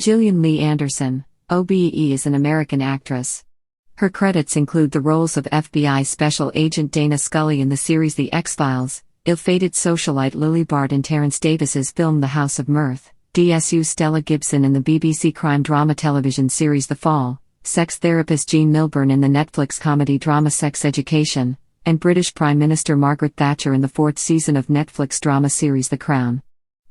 Gillian Leigh Anderson, OBE, is an American actress. Her credits include the roles of FBI Special Agent Dana Scully in the series The X-Files, ill-fated socialite Lily Bart in Terence Davies's film The House of Mirth, DSU Stella Gibson in the BBC crime drama television series The Fall, sex therapist Jean Milburn in the Netflix comedy drama Sex Education, and British Prime Minister Margaret Thatcher in the fourth season of Netflix drama series The Crown.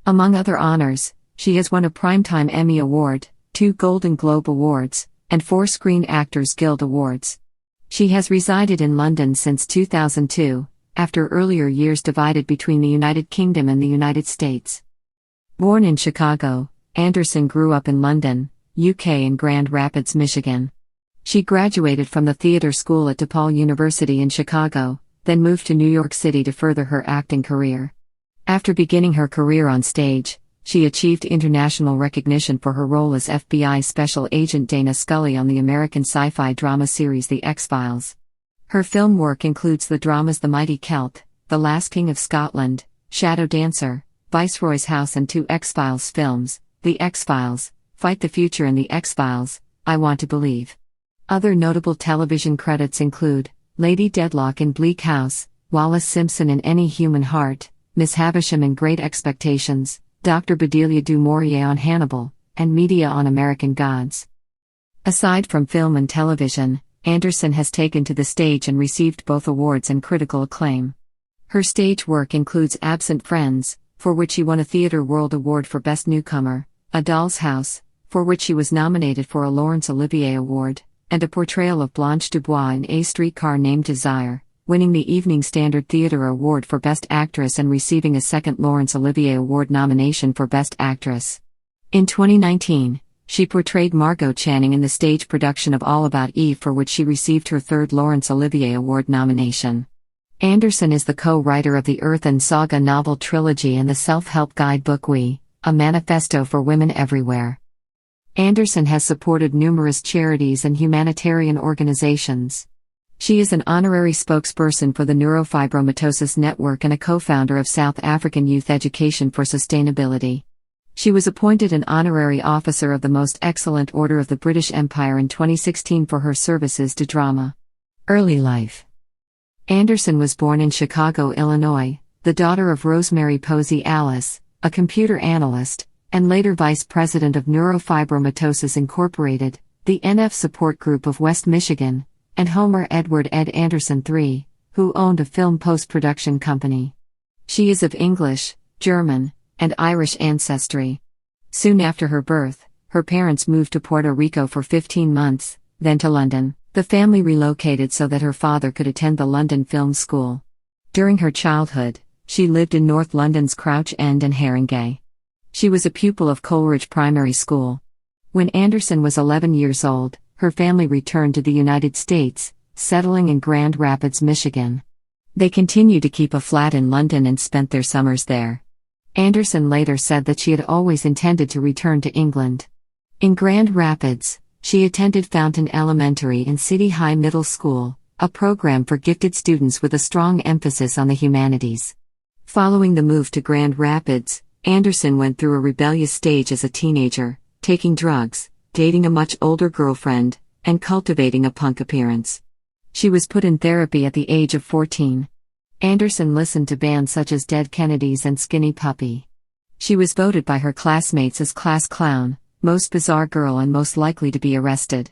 Among other honors, she has won a Primetime Emmy Award, 2 Golden Globe Awards, and 4 Screen Actors Guild Awards. She has resided in London since 2002, after earlier years divided between the United Kingdom and the United States. Born in Chicago, Anderson grew up in London, UK and Grand Rapids, Michigan. She graduated from the theater school at DePaul University in Chicago, then moved to New York City to further her acting career. After beginning her career on stage, she achieved international recognition for her role as FBI Special Agent Dana Scully on the American sci-fi drama series The X-Files. Her film work includes the dramas The Mighty Celt, The Last King of Scotland, Shadow Dancer, Viceroy's House, and 2 X-Files films, The X-Files, Fight the Future, and The X-Files, I Want to Believe. Other notable television credits include Lady Dedlock in Bleak House, Wallis Simpson in Any Human Heart, Miss Havisham in Great Expectations, Dr. Bedelia Du Maurier on Hannibal, and Media on American Gods. Aside from film and television, Anderson has taken to the stage and received both awards and critical acclaim. Her stage work includes Absent Friends, for which she won a Theatre World Award for Best Newcomer, A Doll's House, for which she was nominated for a Laurence Olivier Award, and a portrayal of Blanche Dubois in A Streetcar Named Desire, winning the Evening Standard Theatre Award for Best Actress and receiving a second Laurence Olivier Award nomination for Best Actress. In 2019, she portrayed Margot Channing in the stage production of All About Eve, for which she received her third Laurence Olivier Award nomination. Anderson is the co-writer of the Earth and Saga novel trilogy and the self-help guidebook We, a manifesto for women everywhere. Anderson has supported numerous charities and humanitarian organizations. She is an honorary spokesperson for the Neurofibromatosis Network and a co-founder of South African Youth Education for Sustainability. She was appointed an honorary officer of the Most Excellent Order of the British Empire in 2016 for her services to drama. Early life. Anderson was born in Chicago, Illinois, the daughter of Rosemary Posey Alice, a computer analyst, and later vice president of Neurofibromatosis Incorporated, the NF support group of West Michigan, and Homer Edward Ed Anderson III, who owned a film post-production company. She is of English, German, and Irish ancestry. Soon after her birth, her parents moved to Puerto Rico for 15 months, then to London. The family relocated so that her father could attend the London Film School. During her childhood, she lived in North London's Crouch End and Haringey. She was a pupil of Coleridge Primary School. When Anderson was 11 years old, her family returned to the United States, settling in Grand Rapids, Michigan. They continued to keep a flat in London and spent their summers there. Anderson later said that she had always intended to return to England. In Grand Rapids, she attended Fountain Elementary and City High Middle School, a program for gifted students with a strong emphasis on the humanities. Following the move to Grand Rapids, Anderson went through a rebellious stage as a teenager, taking drugs, dating a much older girlfriend, and cultivating a punk appearance. She was put in therapy at the age of 14. Anderson listened to bands such as Dead Kennedys and Skinny Puppy. She was voted by her classmates as class clown, most bizarre girl, and most likely to be arrested.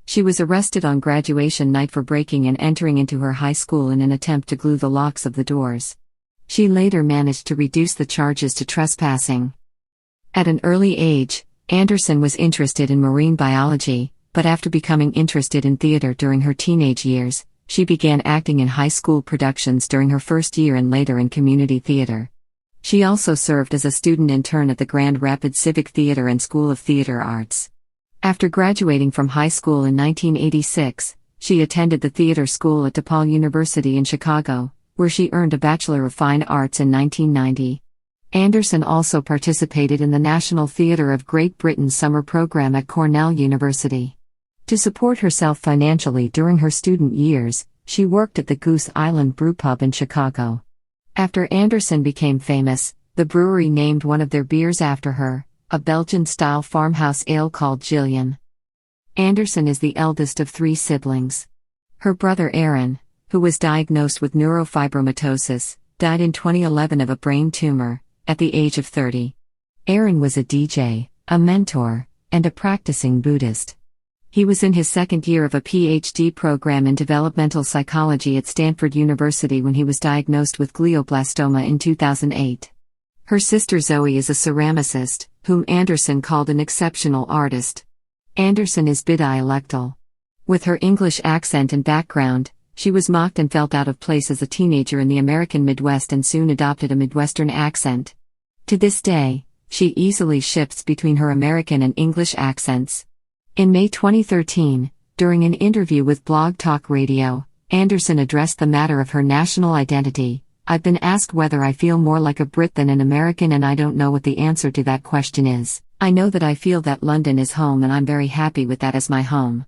She was arrested on graduation night for breaking and entering into her high school in an attempt to glue the locks of the doors. She later managed to reduce the charges to trespassing. At an early age, Anderson was interested in marine biology, but after becoming interested in theater during her teenage years, she began acting in high school productions during her first year and later in community theater. She also served as a student intern at the Grand Rapids Civic Theater and School of Theater Arts. After graduating from high school in 1986, she attended the theater school at DePaul University in Chicago, where she earned a Bachelor of Fine Arts in 1990. Anderson also participated in the National Theatre of Great Britain's summer program at Cornell University. To support herself financially during her student years, she worked at the Goose Island Brewpub in Chicago. After Anderson became famous, the brewery named one of their beers after her, a Belgian-style farmhouse ale called Gillian. Anderson is the eldest of 3 siblings. Her brother Aaron, who was diagnosed with neurofibromatosis, died in 2011 of a brain tumor, at the age of 30. Aaron was a DJ, a mentor, and a practicing Buddhist. He was in his second year of a PhD program in developmental psychology at Stanford University when he was diagnosed with glioblastoma in 2008. Her sister Zoe is a ceramicist, whom Anderson called an exceptional artist. Anderson is bidialectal. With her English accent and background, she was mocked and felt out of place as a teenager in the American Midwest and soon adopted a Midwestern accent. To this day, she easily shifts between her American and English accents. In May 2013, during an interview with Blog Talk Radio, Anderson addressed the matter of her national identity. "I've been asked whether I feel more like a Brit than an American, and I don't know what the answer to that question is. I know that I feel that London is home, and I'm very happy with that as my home.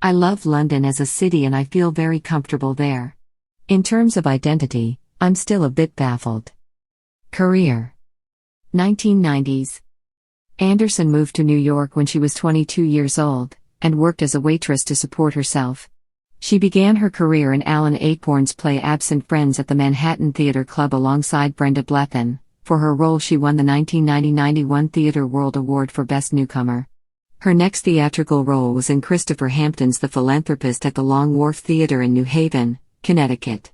I love London as a city and I feel very comfortable there. In terms of identity, I'm still a bit baffled." Career. 1990s. Anderson moved to New York when she was 22 years old, and worked as a waitress to support herself. She began her career in Alan Ayckbourn's play Absent Friends at the Manhattan Theatre Club alongside Brenda Blethyn. For her role she won the 1990-91 Theatre World Award for Best Newcomer. Her next theatrical role was in Christopher Hampton's The Philanthropist at the Long Wharf Theatre in New Haven, Connecticut.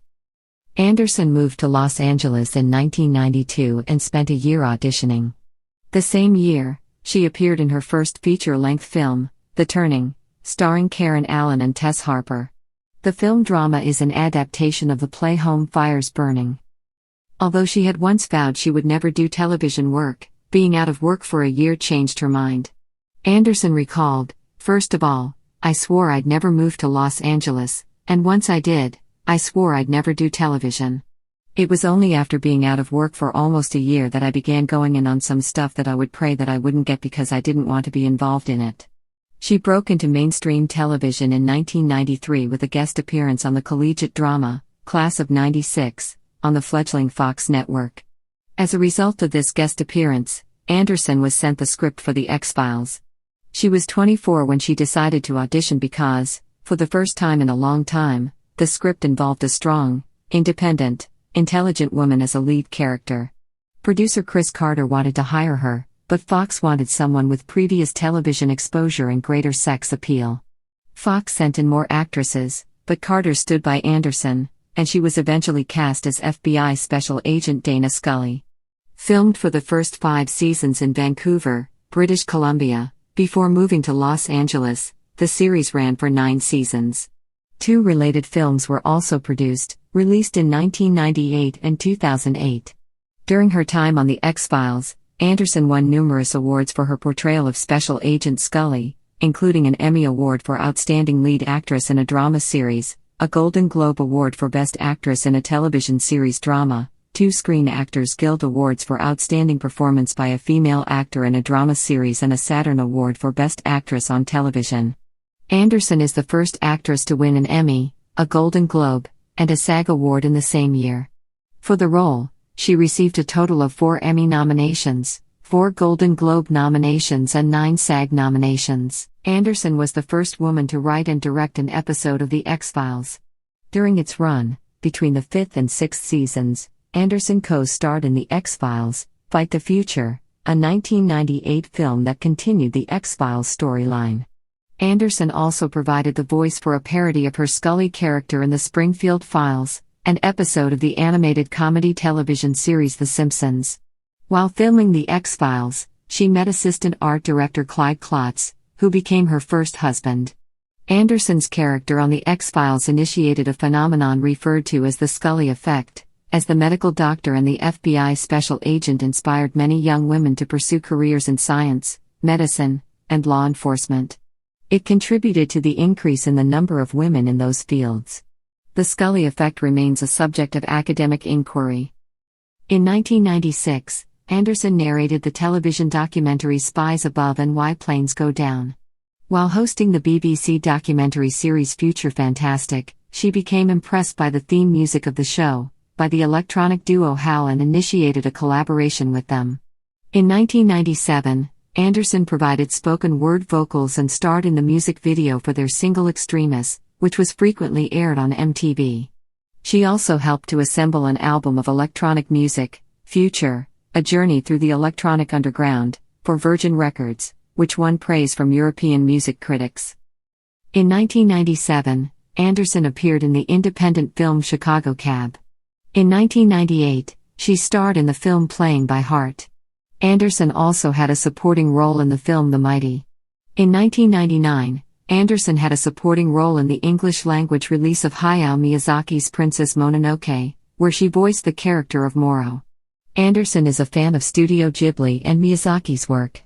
Anderson moved to Los Angeles in 1992 and spent a year auditioning. The same year, she appeared in her first feature-length film, The Turning, starring Karen Allen and Tess Harper. The film drama is an adaptation of the play Home Fires Burning. Although she had once vowed she would never do television work, being out of work for a year changed her mind. Anderson recalled, "First of all, I swore I'd never move to Los Angeles, and once I did, I swore I'd never do television. It was only after being out of work for almost a year that I began going in on some stuff that I would pray that I wouldn't get because I didn't want to be involved in it." She broke into mainstream television in 1993 with a guest appearance on the collegiate drama, Class of '96, on the fledgling Fox network. As a result of this guest appearance, Anderson was sent the script for The X-Files. She was 24 when she decided to audition because, for the first time in a long time, the script involved a strong, independent, intelligent woman as a lead character. Producer Chris Carter wanted to hire her, but Fox wanted someone with previous television exposure and greater sex appeal. Fox sent in more actresses, but Carter stood by Anderson, and she was eventually cast as FBI Special Agent Dana Scully. Filmed for the first 5 seasons in Vancouver, British Columbia, before moving to Los Angeles, the series ran for 9 seasons. 2 related films were also produced, released in 1998 and 2008. During her time on The X-Files, Anderson won numerous awards for her portrayal of Special Agent Scully, including an Emmy Award for Outstanding Lead Actress in a Drama Series, a Golden Globe Award for Best Actress in a Television Series Drama, 2 Screen Actors Guild Awards for Outstanding Performance by a Female Actor in a Drama Series, and a Saturn Award for Best Actress on Television. Anderson is the first actress to win an Emmy, a Golden Globe, and a SAG Award in the same year. For the role, she received a total of 4 Emmy nominations, 4 Golden Globe nominations and 9 SAG nominations. Anderson was the first woman to write and direct an episode of The X-Files. During its run, between the 5th and 6th seasons, Anderson co-starred in The X-Files, Fight the Future, a 1998 film that continued the X-Files storyline. Anderson also provided the voice for a parody of her Scully character in The Springfield Files, an episode of the animated comedy television series The Simpsons. While filming The X-Files, she met assistant art director Clyde Klotz, who became her first husband. Anderson's character on The X-Files initiated a phenomenon referred to as the Scully effect, as the medical doctor and the FBI special agent inspired many young women to pursue careers in science, medicine, and law enforcement. It contributed to the increase in the number of women in those fields. The Scully effect remains a subject of academic inquiry. In 1996, Anderson narrated the television documentary Spies Above and Why Planes Go Down. While hosting the BBC documentary series Future Fantastic, she became impressed by the theme music of the show, by the electronic duo Howl, and initiated a collaboration with them. In 1997, Anderson provided spoken word vocals and starred in the music video for their single Extremis, which was frequently aired on MTV. She also helped to assemble an album of electronic music, Future, A Journey Through the Electronic Underground, for Virgin Records, which won praise from European music critics. In 1997, Anderson appeared in the independent film Chicago Cab. In 1998, she starred in the film Playing by Heart. Anderson also had a supporting role in the film The Mighty. In 1999, Anderson had a supporting role in the English-language release of Hayao Miyazaki's Princess Mononoke, where she voiced the character of Moro. Anderson is a fan of Studio Ghibli and Miyazaki's work.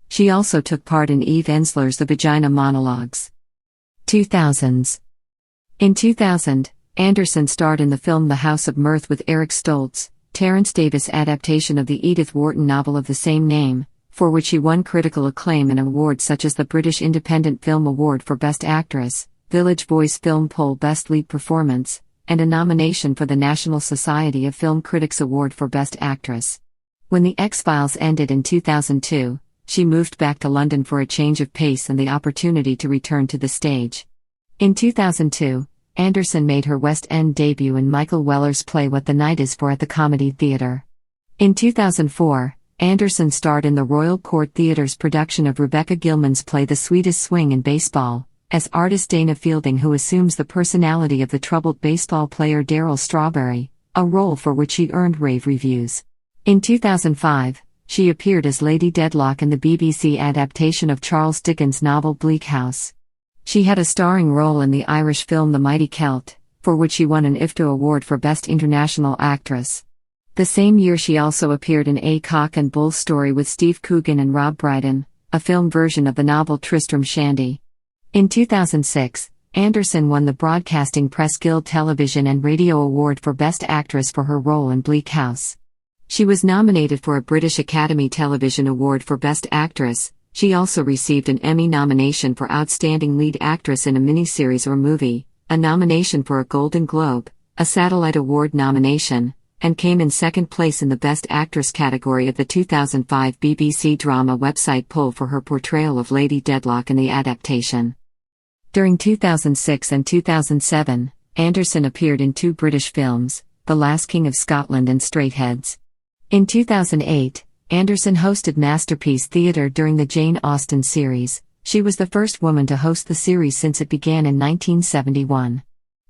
She also took part in Eve Ensler's The Vagina Monologues. 2000s. In 2000, Anderson starred in the film The House of Mirth with Eric Stoltz, Terence Davies' adaptation of the Edith Wharton novel of the same name, for which she won critical acclaim and awards such as the British Independent Film Award for Best Actress, Village Voice Film Poll Best Lead Performance, and a nomination for the National Society of Film Critics Award for Best Actress. When The X-Files ended in 2002, she moved back to London for a change of pace and the opportunity to return to the stage. In 2002, Anderson made her West End debut in Michael Weller's play What the Night Is For at the Comedy Theatre. In 2004, Anderson starred in the Royal Court Theatre's production of Rebecca Gilman's play The Sweetest Swing in Baseball, as artist Dana Fielding, who assumes the personality of the troubled baseball player Darryl Strawberry, a role for which she earned rave reviews. In 2005, she appeared as Lady Dedlock in the BBC adaptation of Charles Dickens' novel Bleak House. She had a starring role in the Irish film The Mighty Celt, for which she won an IFTA Award for Best International Actress. The same year she also appeared in A Cock and Bull Story with Steve Coogan and Rob Brydon, a film version of the novel Tristram Shandy. In 2006, Anderson won the Broadcasting Press Guild Television and Radio Award for Best Actress for her role in Bleak House. She was nominated for a British Academy Television Award for Best Actress. She also received an Emmy nomination for Outstanding Lead Actress in a Miniseries or Movie, a nomination for a Golden Globe, a Satellite Award nomination, and came in second place in the Best Actress category of the 2005 BBC drama website poll for her portrayal of Lady Dedlock in the adaptation. During 2006 and 2007, Anderson appeared in two British films, The Last King of Scotland and Straightheads. In 2008, Anderson hosted Masterpiece Theatre during the Jane Austen series. She was the first woman to host the series since it began in 1971.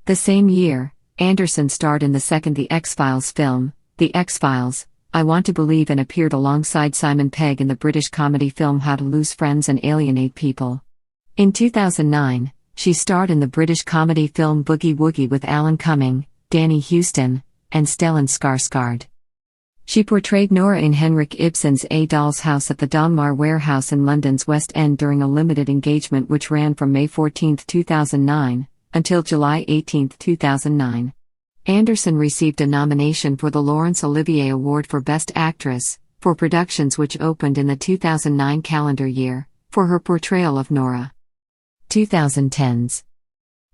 The same year, Anderson starred in the second The X-Files film, The X-Files, I Want to Believe, and appeared alongside Simon Pegg in the British comedy film How to Lose Friends and Alienate People. In 2009, she starred in the British comedy film Boogie Woogie with Alan Cumming, Danny Huston, and Stellan Skarsgård. She portrayed Nora in Henrik Ibsen's A Doll's House at the Donmar Warehouse in London's West End during a limited engagement which ran from May 14, 2009, until July 18, 2009. Anderson received a nomination for the Laurence Olivier Award for Best Actress, for productions which opened in the 2009 calendar year, for her portrayal of Nora. 2010s.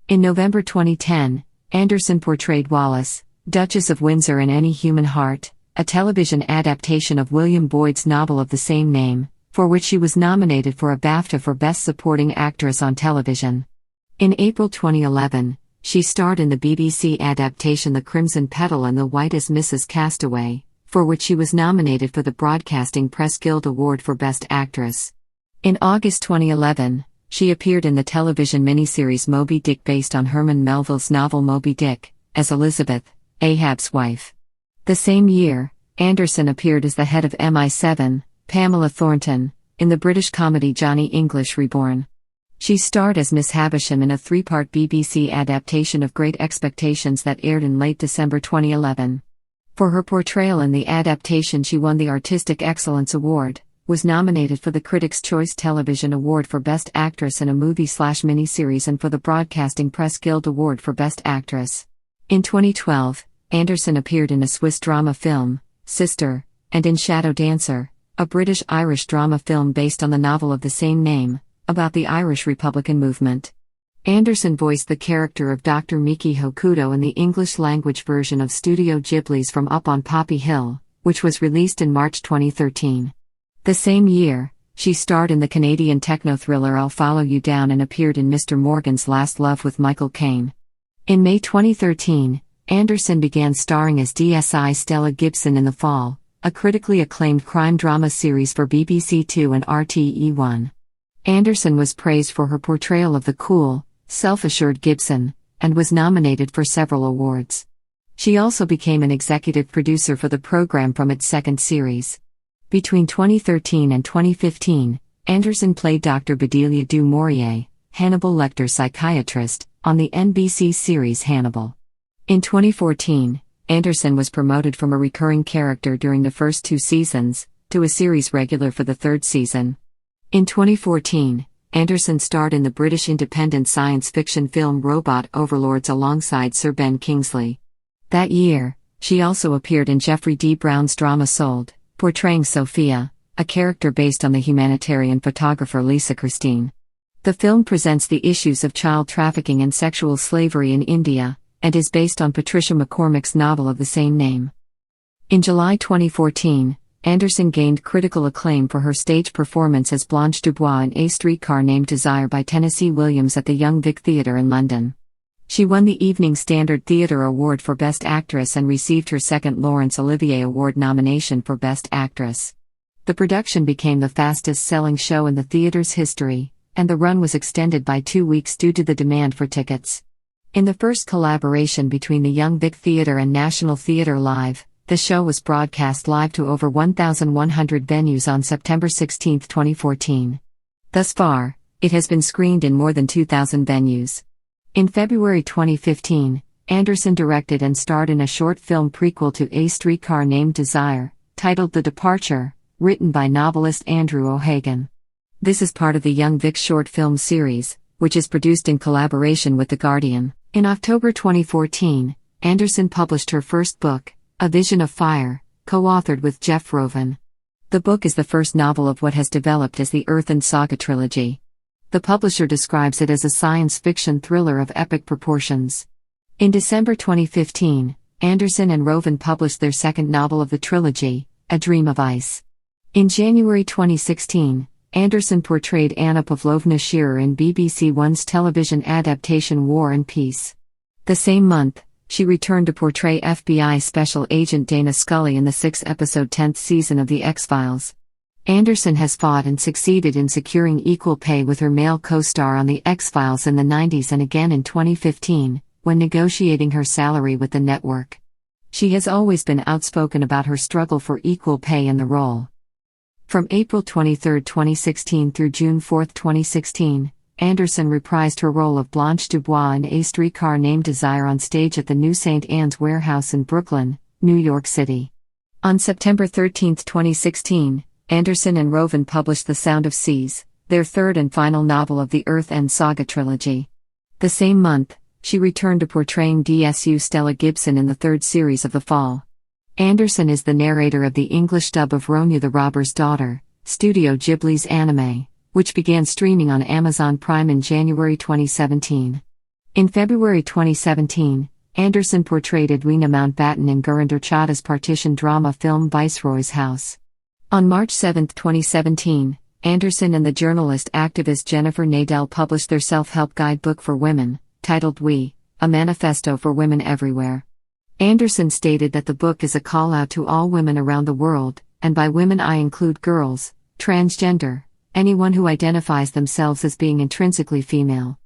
In November 2010, Anderson portrayed Wallis, Duchess of Windsor in Any Human Heart, a television adaptation of William Boyd's novel of the same name, for which she was nominated for a BAFTA for Best Supporting Actress on Television. In April 2011, she starred in the BBC adaptation The Crimson Petal and the White as Mrs. Castaway, for which she was nominated for the Broadcasting Press Guild Award for Best Actress. In August 2011, she appeared in the television miniseries Moby Dick based on Herman Melville's novel Moby Dick, as Elizabeth, Ahab's wife. The same year, Anderson appeared as the head of MI7, Pamela Thornton, in the British comedy Johnny English Reborn. She starred as Miss Havisham in a three-part BBC adaptation of Great Expectations that aired in late December 2011. For her portrayal in the adaptation she won the Artistic Excellence Award, was nominated for the Critics' Choice Television Award for Best Actress in a Movie/Miniseries and for the Broadcasting Press Guild Award for Best Actress. In 2012, Anderson appeared in a Swiss drama film, Sister, and in Shadow Dancer, a British-Irish drama film based on the novel of the same name, about the Irish Republican movement. Anderson voiced the character of Dr. Miki Hokuto in the English-language version of Studio Ghibli's From Up on Poppy Hill, which was released in March 2013. The same year, She starred in the Canadian techno-thriller I'll Follow You Down and appeared in Mr. Morgan's Last Love with Michael Caine. In May 2013, Anderson began starring as DSU Stella Gibson in The Fall, a critically acclaimed crime drama series for BBC Two and RTE1. Anderson was praised for her portrayal of the cool, self-assured Gibson, and was nominated for several awards. She also became an executive producer for the program from its second series. Between 2013 and 2015, Anderson played Dr. Bedelia Du Maurier, Hannibal Lecter's psychiatrist, on the NBC series Hannibal. In 2014, Anderson was promoted from a recurring character during the first 2 seasons, to a series regular for the 3rd season. In 2014, Anderson starred in the British independent science fiction film Robot Overlords alongside Sir Ben Kingsley. That year, she also appeared in Jeffrey D. Brown's drama Sold, portraying Sophia, a character based on the humanitarian photographer Lisa Christine. The film presents the issues of child trafficking and sexual slavery in India, and is based on Patricia McCormick's novel of the same name. In July 2014, Anderson gained critical acclaim for her stage performance as Blanche Dubois in A Streetcar Named Desire by Tennessee Williams at the Young Vic Theatre in London. She won the Evening Standard Theatre Award for Best Actress and received her second Laurence Olivier Award nomination for Best Actress. The production became the fastest-selling show in the theatre's history, and the run was extended by 2 weeks due to the demand for tickets. In the first collaboration between the Young Vic Theatre and National Theatre Live, the show was broadcast live to over 1,100 venues on September 16, 2014. Thus far, it has been screened in more than 2,000 venues. In February 2015, Anderson directed and starred in a short film prequel to A Streetcar Named Desire, titled The Departure, written by novelist Andrew O'Hagan. This is part of the Young Vic short film series, which is produced in collaboration with The Guardian. In October 2014, Anderson published her first book, A Vision of Fire, co-authored with Jeff Roven. The book is the first novel of what has developed as the Earth and Saga trilogy. The publisher describes it as a science fiction thriller of epic proportions. In December 2015, Anderson and Roven published their second novel of the trilogy, A Dream of Ice. In January 2016, Anderson portrayed Anna Pavlovna Shearer in BBC One's television adaptation War and Peace. The same month, she returned to portray FBI Special Agent Dana Scully in the 6-episode 10th season of The X-Files. Anderson has fought and succeeded in securing equal pay with her male co-star on The X-Files in the 90s and again in 2015, when negotiating her salary with the network. She has always been outspoken about her struggle for equal pay in the role. From April 23, 2016 through June 4, 2016, Anderson reprised her role of Blanche Dubois in A Streetcar Named Desire on stage at the New St. Anne's Warehouse in Brooklyn, New York City. On September 13, 2016, Anderson and Roven published The Sound of Seas, their third and final novel of the Earth End Saga trilogy. The same month, she returned to portraying DSU Stella Gibson in the 3rd series of The Fall. Anderson is the narrator of the English dub of Ronya the Robber's Daughter, Studio Ghibli's anime, which began streaming on Amazon Prime in January 2017. In February 2017, Anderson portrayed Edwina Mountbatten in Gurinder Chadha's partition drama film Viceroy's House. On March 7, 2017, Anderson and the journalist-activist Jennifer Nadel published their self-help guidebook for women, titled We, a Manifesto for Women Everywhere. Anderson stated that the book is a call-out to all women around the world, and by women I include girls, transgender, anyone who identifies themselves as being intrinsically female.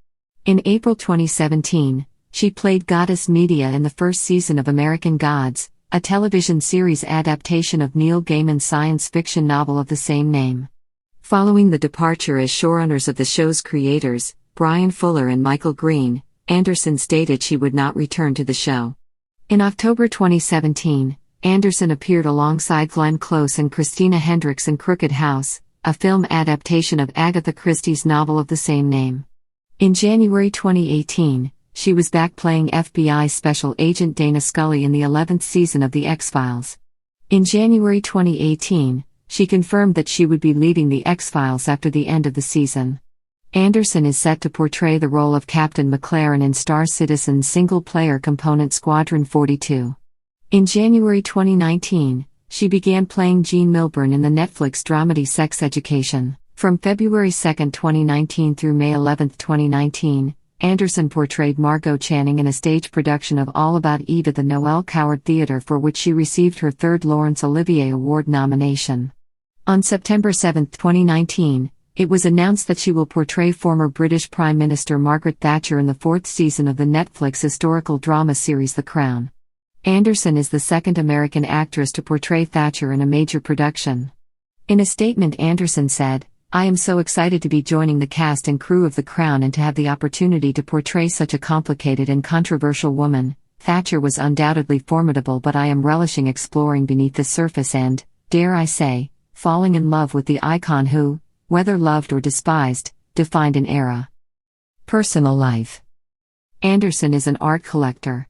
In April 2017, she played Goddess Media in the 1st season of American Gods, a television series adaptation of Neil Gaiman's science fiction novel of the same name. Following the departure as showrunners of the show's creators, Brian Fuller and Michael Green, Anderson stated she would not return to the show. In October 2017, Anderson appeared alongside Glenn Close and Christina Hendricks in Crooked House, a film adaptation of Agatha Christie's novel of the same name. In January 2018, she was back playing FBI Special Agent Dana Scully in the 11th season of The X-Files. In January 2018, she confirmed that she would be leaving The X-Files after the end of the season. Anderson is set to portray the role of Captain McLaren in Star Citizen's single-player component Squadron 42. In January 2019, she began playing Jean Milburn in the Netflix dramedy Sex Education. From February 2, 2019 through May 11, 2019, Anderson portrayed Margot Channing in a stage production of All About Eve at the Noel Coward Theatre, for which she received her third Laurence Olivier Award nomination. On September 7, 2019, it was announced that she will portray former British Prime Minister Margaret Thatcher in the fourth season of the Netflix historical drama series The Crown. Anderson is the second American actress to portray Thatcher in a major production. In a statement, Anderson said, "I am so excited to be joining the cast and crew of The Crown and to have the opportunity to portray such a complicated and controversial woman. Thatcher was undoubtedly formidable, but I am relishing exploring beneath the surface and, dare I say, falling in love with the icon who, whether loved or despised, defined an era." Personal life. Anderson is an art collector.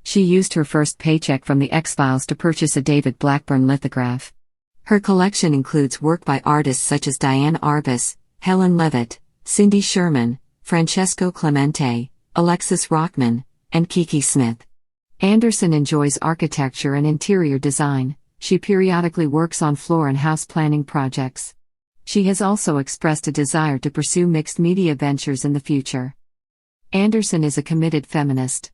She used her first paycheck from the X-Files to purchase a David Blackburn lithograph. Her collection includes work by artists such as Diane Arbus, Helen Levitt, Cindy Sherman, Francesco Clemente, Alexis Rockman, and Kiki Smith. Anderson enjoys architecture and interior design. She periodically works on floor and house planning projects. She has also expressed a desire to pursue mixed media ventures in the future. Anderson is a committed feminist.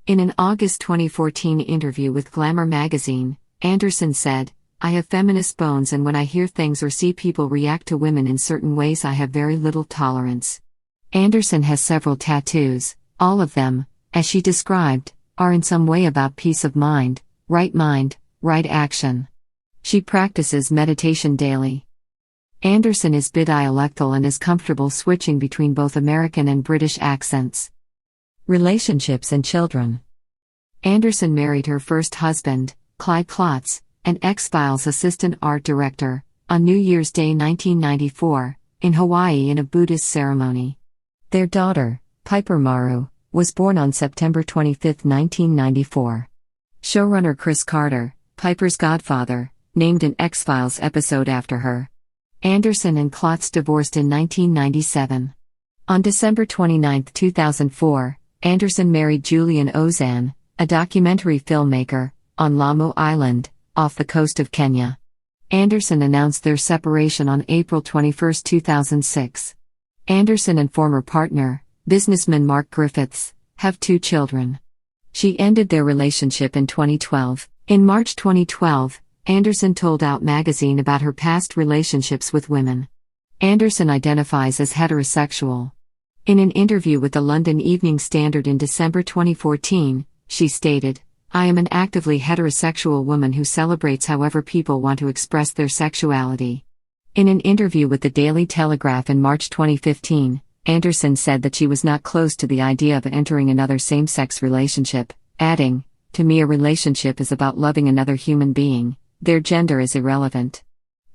In an August 2014 interview with Glamour magazine, Anderson said, "I have feminist bones, and when I hear things or see people react to women in certain ways, I have very little tolerance." Anderson has several tattoos. All of them, as she described, are in some way about peace of mind, right action. She practices meditation daily. Anderson is bidialectal and is comfortable switching between both American and British accents. Relationships and children. Anderson married her first husband, Clyde Klotz, an X-Files assistant art director, on New Year's Day 1994, in Hawaii in a Buddhist ceremony. Their daughter, Piper Maru, was born on September 25, 1994. Showrunner Chris Carter, Piper's godfather, named an X-Files episode after her. Anderson and Klotz divorced in 1997. On December 29, 2004, Anderson married Julian Ozan, a documentary filmmaker, on Lamu Island, off the coast of Kenya. Anderson announced their separation on April 21, 2006. Anderson and former partner, businessman Mark Griffiths, have 2 children. She ended their relationship in 2012. In March 2012, Anderson told Out magazine about her past relationships with women. Anderson identifies as heterosexual. In an interview with the London Evening Standard in December 2014, she stated, "I am an actively heterosexual woman who celebrates however people want to express their sexuality." In an interview with the Daily Telegraph in March 2015, Anderson said that she was not close to the idea of entering another same-sex relationship, adding, "To me, a relationship is about loving another human being. Their gender is irrelevant."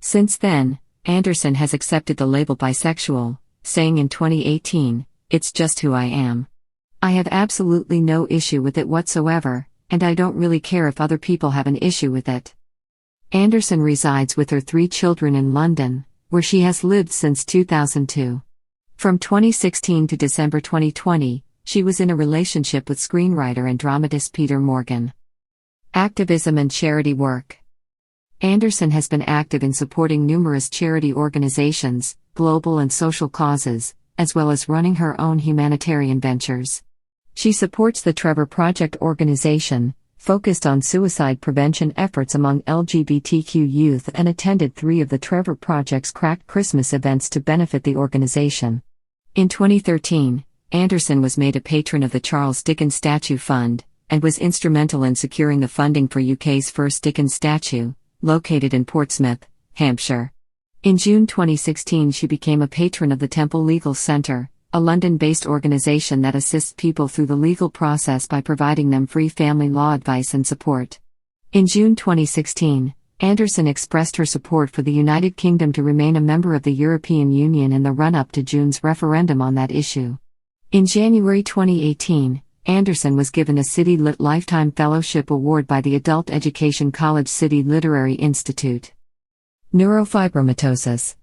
Since then, Anderson has accepted the label bisexual, saying in 2018, "It's just who I am. I have absolutely no issue with it whatsoever, and I don't really care if other people have an issue with it." Anderson resides with her 3 children in London, where she has lived since 2002. From 2016 to December 2020, she was in a relationship with screenwriter and dramatist Peter Morgan. Activism and charity work. Anderson has been active in supporting numerous charity organizations, global and social causes, as well as running her own humanitarian ventures. She supports the Trevor Project organization, focused on suicide prevention efforts among LGBTQ youth, and attended 3 of the Trevor Project's Cracked Christmas events to benefit the organization. In 2013, Anderson was made a patron of the Charles Dickens Statue Fund, and was instrumental in securing the funding for UK's first Dickens statue, located in Portsmouth, Hampshire. In June 2016, she became a patron of the Temple Legal Centre, a London-based organization that assists people through the legal process by providing them free family law advice and support. In June 2016, Anderson expressed her support for the United Kingdom to remain a member of the European Union in the run-up to June's referendum on that issue. In January 2018, Anderson was given a City Lit Lifetime Fellowship Award by the Adult Education College City Literary Institute. Neurofibromatosis.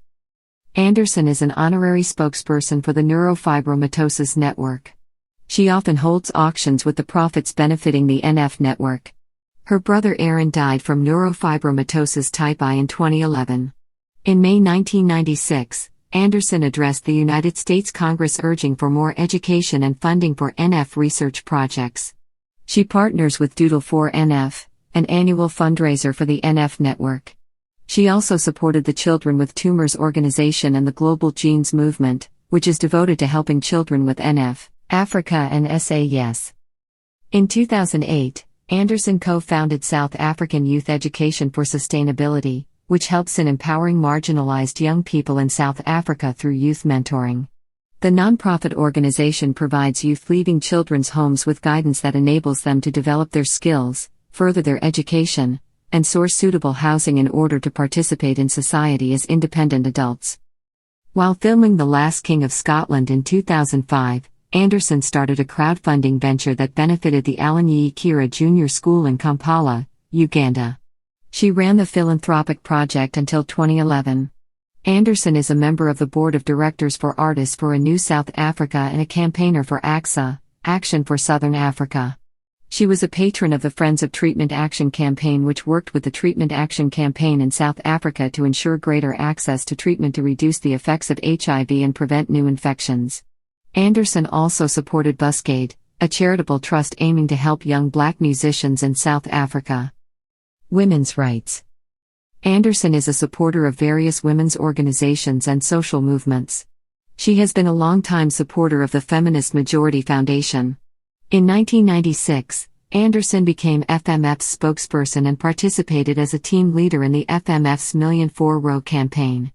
Anderson is an honorary spokesperson for the Neurofibromatosis Network. She often holds auctions with the profits benefiting the NF network. Her brother Aaron died from neurofibromatosis type I in 2011. In May 1996, Anderson addressed the United States Congress urging for more education and funding for NF research projects. She partners with Doodle for NF, an annual fundraiser for the NF network. She also supported the Children with Tumors organization and the Global Genes Movement, which is devoted to helping children with NF, Africa and SAS. In 2008, Anderson co-founded South African Youth Education for Sustainability, which helps in empowering marginalized young people in South Africa through youth mentoring. The nonprofit organization provides youth leaving children's homes with guidance that enables them to develop their skills, further their education, and source suitable housing in order to participate in society as independent adults. While filming The Last King of Scotland in 2005, Anderson started a crowdfunding venture that benefited the Alanyi Kira Junior School in Kampala, Uganda. She ran the philanthropic project until 2011. Anderson is a member of the board of directors for Artists for a New South Africa and a campaigner for AXA, Action for Southern Africa. She was a patron of the Friends of Treatment Action campaign, which worked with the Treatment Action campaign in South Africa to ensure greater access to treatment to reduce the effects of HIV and prevent new infections. Anderson also supported Buscade, a charitable trust aiming to help young black musicians in South Africa. Women's rights. Anderson is a supporter of various women's organizations and social movements. She has been a longtime supporter of the Feminist Majority Foundation. In 1996, Anderson became FMF's spokesperson and participated as a team leader in the FMF's Million Four-Row campaign.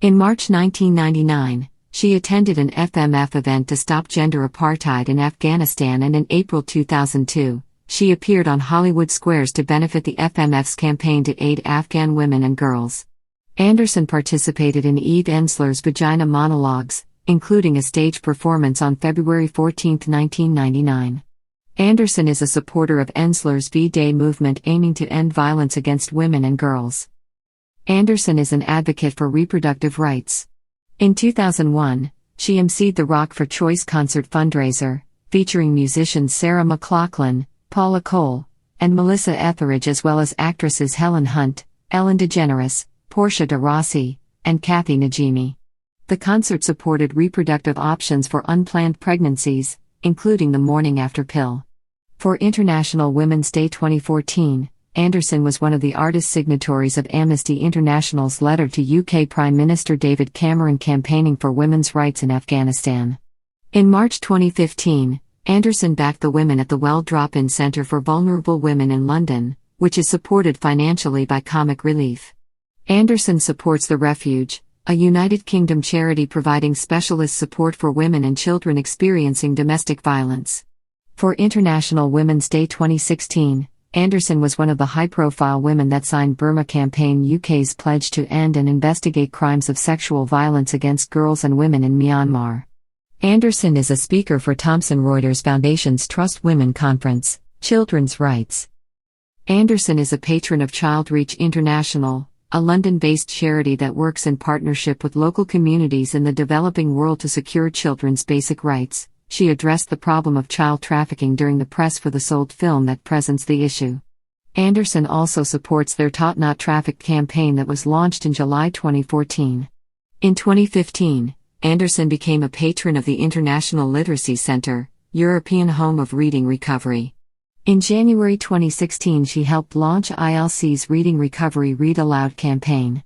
In March 1999, she attended an FMF event to stop gender apartheid in Afghanistan, and in April 2002, she appeared on Hollywood Squares to benefit the FMF's campaign to aid Afghan women and girls. Anderson participated in Eve Ensler's Vagina Monologues, including a stage performance on February 14, 1999. Anderson is a supporter of Ensler's V-Day movement aiming to end violence against women and girls. Anderson is an advocate for reproductive rights. In 2001, she emceed the Rock for Choice concert fundraiser, featuring musicians Sarah McLachlan, Paula Cole, and Melissa Etheridge, as well as actresses Helen Hunt, Ellen DeGeneres, Portia de Rossi, and Kathy Najimy. The concert supported reproductive options for unplanned pregnancies, including the morning after pill. For International Women's Day 2014, Anderson was one of the artist signatories of Amnesty International's letter to UK Prime Minister David Cameron campaigning for women's rights in Afghanistan. In March 2015, Anderson backed the Women at the Well drop-in Centre for Vulnerable Women in London, which is supported financially by Comic Relief. Anderson supports The Refuge, a United Kingdom charity providing specialist support for women and children experiencing domestic violence. For International Women's Day 2016, Anderson was one of the high-profile women that signed Burma Campaign UK's pledge to end and investigate crimes of sexual violence against girls and women in Myanmar. Anderson is a speaker for Thomson Reuters Foundation's Trust Women Conference, Children's Rights. Anderson is a patron of Child Reach International, a London-based charity that works in partnership with local communities in the developing world to secure children's basic rights. She addressed the problem of child trafficking during the press for the Sold film that presents the issue. Anderson also supports their Taught Not Trafficked campaign that was launched in July 2014. In 2015, Anderson became a patron of the International Literacy Centre, European Home of Reading Recovery. In January 2016, she helped launch ILC's Reading Recovery Read Aloud campaign.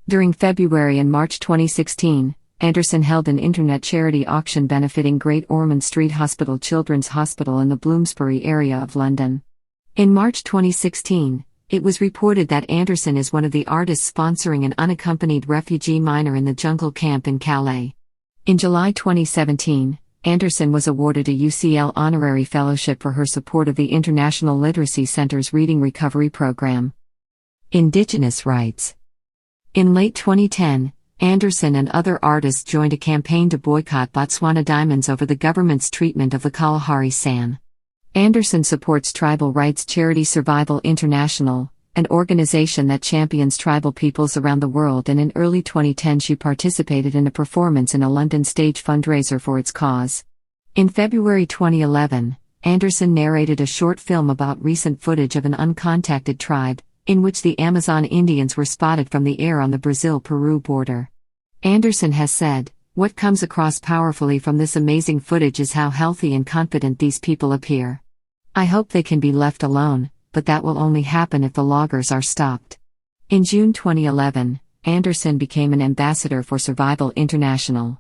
During February and March 2016, Anderson held an internet charity auction benefiting Great Ormond Street Hospital Children's Hospital in the Bloomsbury area of London. In March 2016, it was reported that Anderson is one of the artists sponsoring an unaccompanied refugee minor in the jungle camp in Calais. In July 2017, Anderson was awarded a UCL honorary fellowship for her support of the International Literacy Centre's Reading Recovery Program. Indigenous rights. In late 2010, Anderson and other artists joined a campaign to boycott Botswana diamonds over the government's treatment of the Kalahari San. Anderson supports tribal rights charity Survival International, an organization that champions tribal peoples around the world, and in early 2010 she participated in a performance in a London stage fundraiser for its cause. In February 2011, Anderson narrated a short film about recent footage of an uncontacted tribe, in which the Amazon Indians were spotted from the air on the Brazil-Peru border. Anderson has said, "What comes across powerfully from this amazing footage is how healthy and confident these people appear. I hope they can be left alone, but that will only happen if the loggers are stopped." In June 2011, Anderson became an ambassador for Survival International.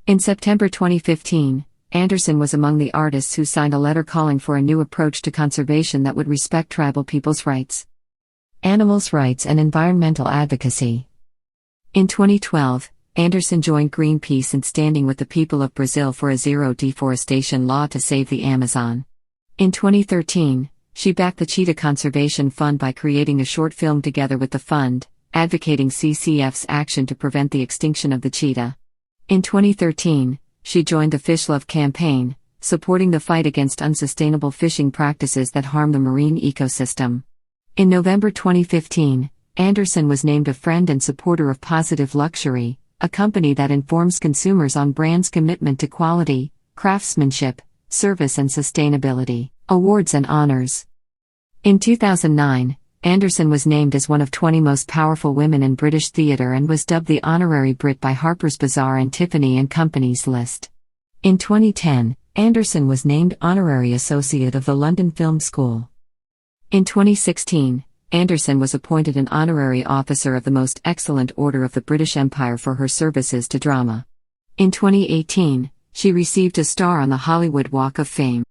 In September 2015, Anderson was among the artists who signed a letter calling for a new approach to conservation that would respect tribal people's rights, animals' rights, and environmental advocacy. In 2012, Anderson joined Greenpeace in standing with the people of Brazil for a zero deforestation law to save the Amazon. In 2013, she backed the Cheetah Conservation Fund by creating a short film together with the fund, advocating CCF's action to prevent the extinction of the cheetah. In 2013, she joined the Fish Love campaign, supporting the fight against unsustainable fishing practices that harm the marine ecosystem. In November 2015, Anderson was named a friend and supporter of Positive Luxury, a company that informs consumers on brands' commitment to quality, craftsmanship, service, and sustainability, awards and honors. In 2009, Anderson was named as one of 20 most powerful women in British theatre and was dubbed the Honorary Brit by Harper's Bazaar and Tiffany & Company's list. In 2010, Anderson was named Honorary Associate of the London Film School. In 2016, Anderson was appointed an Honorary Officer of the Most Excellent Order of the British Empire for her services to drama. In 2018, she received a star on the Hollywood Walk of Fame.